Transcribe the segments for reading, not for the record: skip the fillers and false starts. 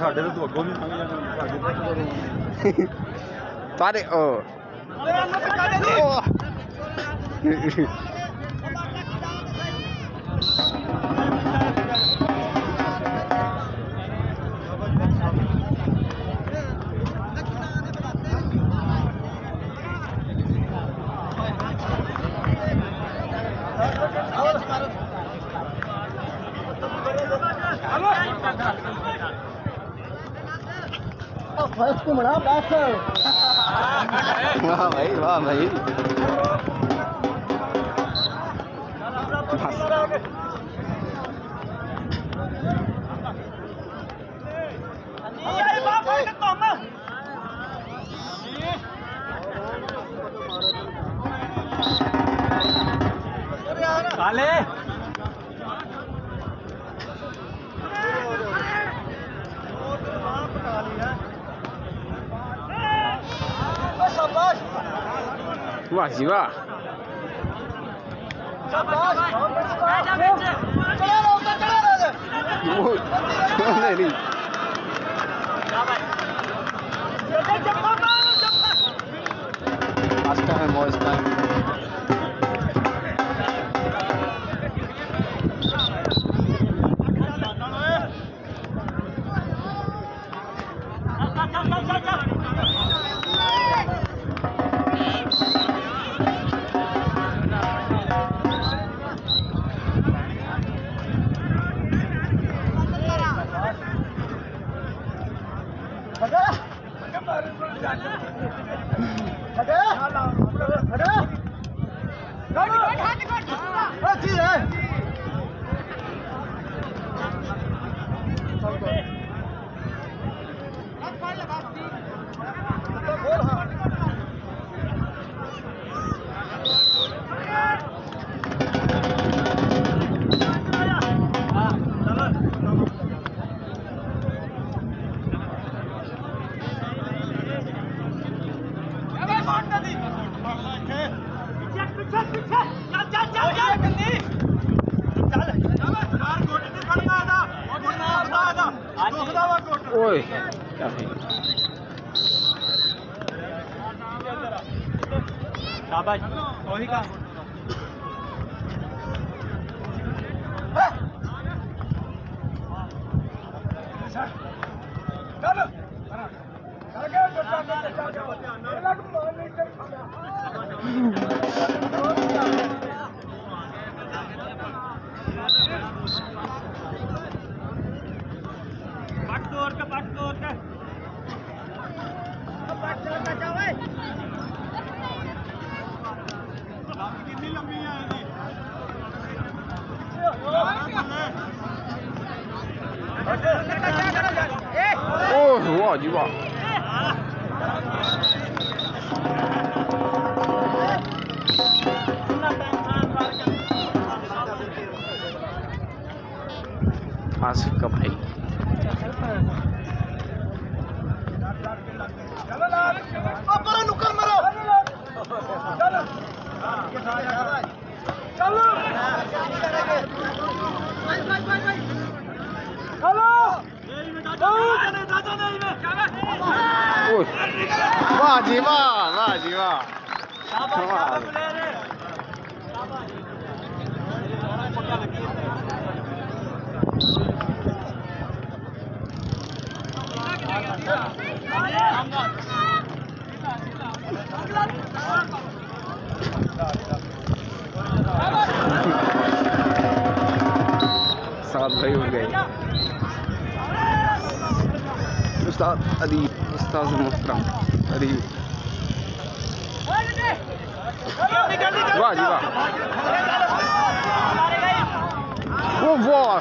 ਸਾਡੇ ਤੋਂ ਅੱਗੋਂ ਵੀ ਲੰਘ ਜਾਂਦੇ ਤਾਰੇ ਉਹ फर्स्ट घूमना बस वाह भाई वाह भाई काले वाह जी वाह नहीं फर्स्ट टाइम मौज टाइम ओए क्या शाबाश वही का ओह वाह जी वाह आसिफ का भाई वाह जी वाह जी वाह साथ भाई हो गए उस्ताद अदीब उस्ताद मोहतरम अदीब वाह जी वाह ओ वाह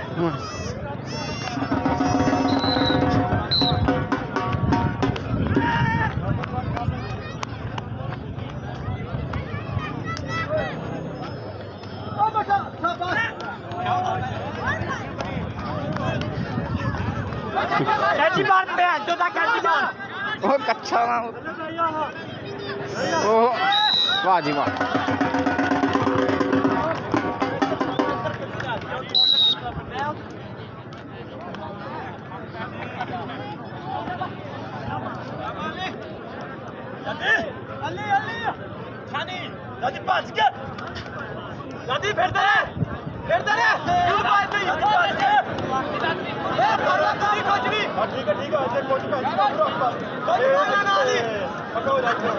नहीं कैची मार पे जो दा कैची मार ਉਹ ਕੱਛਾ ਨਾ ਉਹ ਵਾਹ ਜੀ ਵਾਹ अली अली खानी दादी पांच के दादी फिरते रे क्यों बात नहीं ए बोलो दादी कुछ भी ठीक है ऐसे कुछ का कोई बोलना ना अली पकाओ देखो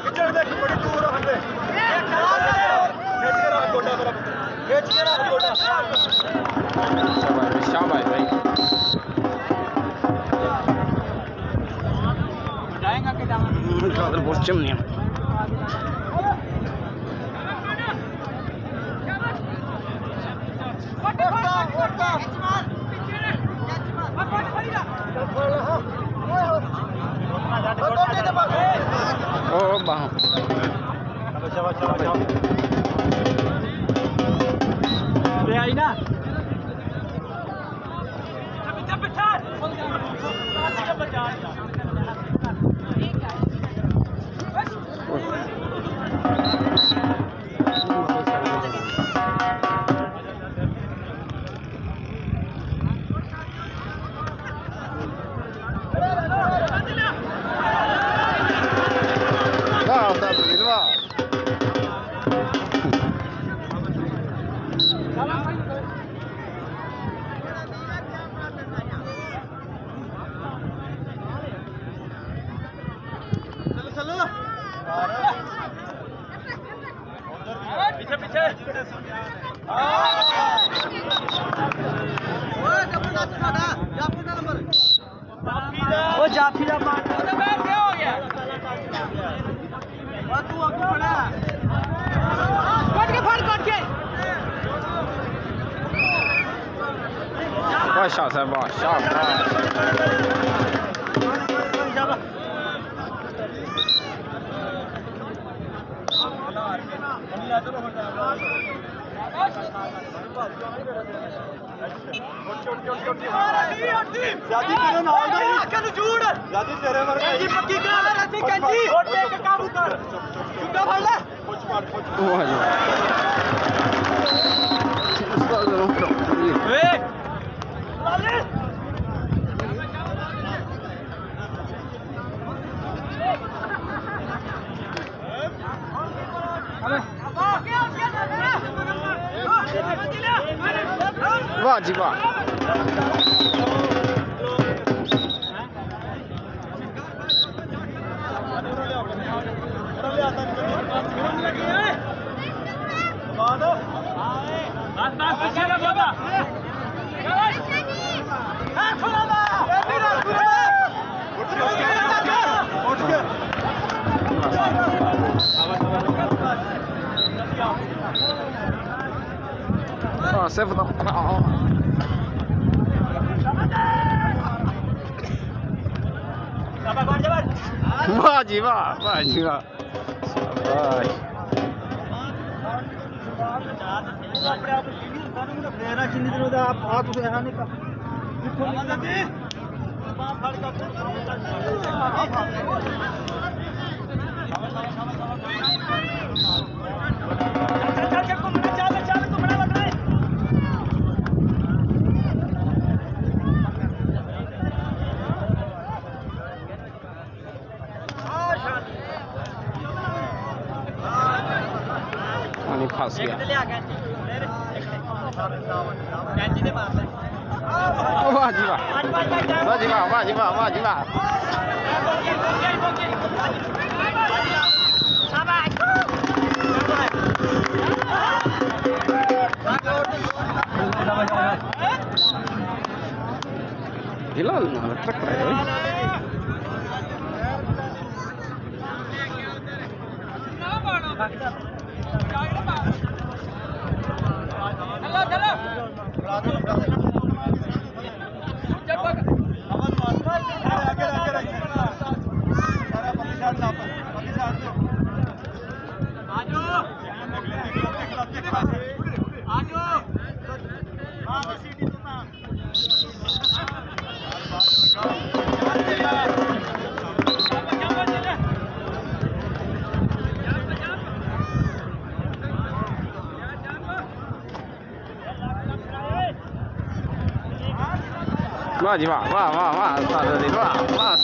किचन देख बड़ी दूर हमने खींच के रख गोटा शाबाश भाई जाएगा कि जाएगा कादर बहुत चमनिया ओ बाह आई ना वाह उस्ताद वाह पीछे पीछे वो जाफी का मार क्या हो गया तू आगे बढ़ा कट के वाह शाबाश वाह शाबाश जादी तेरे नाल दा कनु झूठ जादी तेरे वर्गा जी पक्की गल है रति कंजी छोड़ दे के काबू कर छुट्टा फड़ ले कुछ मार वाह जी उस्ताद ए लाले वाह जी वाह सिर्फ वाह जी वाह वाह जी वाह शाबाश किन्नी दिनों का आप तुम यहाँ नहीं पानी फंस गया वाह जी वाह वाह जी वाह वाह जी वाह वाह जी वाह हिलाल मार ट्रक रहे ਵਾਹ ਜੀ ਵਾਹ ਵਾਹ ਵਾਹ ਵਾਹ ਉਸਤਾਦ ਦੀ ਵਾਹ ਵਾਹ